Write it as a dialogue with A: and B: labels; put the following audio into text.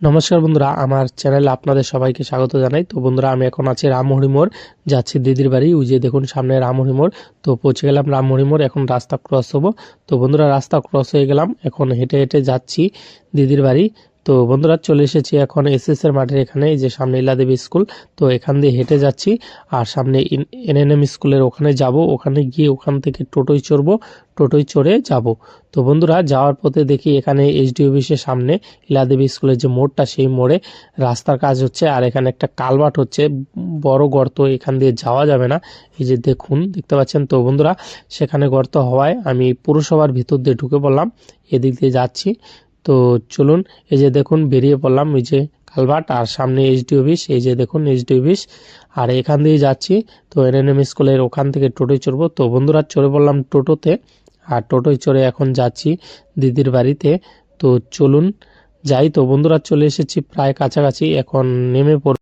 A: নমস্কার বন্ধুরা, আমার চ্যানেলে আপনাদের সবাইকে স্বাগত জানাই। তো বন্ধুরা, আমি এখন আছি রামহরি মোড়, যাচ্ছি দিদির বাড়ি। ওই যে দেখুন সামনে রামহরি মোড়। তো পৌঁছে গেলাম রামহরি মোড়, এখন রাস্তা ক্রস হবো। তো বন্ধুরা, রাস্তা ক্রস হয়ে গেলাম, এখন হেঁটে হেঁটে যাচ্ছি দিদির বাড়ি। তো বন্ধুরা, চলে এসেছি এখন এসএসএর মাঠের এখানে, এই যে সামনে ইলাদেবী স্কুল। তো এখান দিয়ে হেঁটে যাচ্ছি, আর সামনে এনএনএম স্কুলের ওখানে যাব। ওখানে গিয়ে ওখান থেকে টোটোয় চড়বো, টোটোয় চড়ে যাব। তো বন্ধুরা, যাওয়ার পথে দেখি এখানে এইচডি অফিসের সামনে ইলাদেবী স্কুলের যে মোড়টা, সেই মোড়ে রাস্তার কাজ হচ্ছে, আর এখানে একটা কালভার্ট হচ্ছে, বড় গর্ত, এখান দিয়ে যাওয়া যাবে না। এই যে দেখুন, দেখতে পাচ্ছেন। তো বন্ধুরা, সেখানে গর্ত হওয়ায় আমি পুরসভার ভিতর দিয়ে ঢুকে পড়লাম, এদিক দিয়ে যাচ্ছি। তো চলুন, এই যে দেখুন বেরিয়ে পড়লাম, এই যে কালভার্ট আর সামনে এইচডি অফিস, এই যে দেখুন এইচডি অফিস, আর এখান দিয়ে যাচ্ছি। তো এনএনএম স্কুলের ওখান থেকে টোটোয় চড়বো। তো বন্ধুরা, চড়ে পড়লাম টোটোতে, আর টোটোয় চড়ে এখন যাচ্ছি দিদির বাড়িতে। তো চলুন যাই। তো বন্ধুরা, চলে এসেছি প্রায় কাছাকাছি, এখন নেমে পড়ব।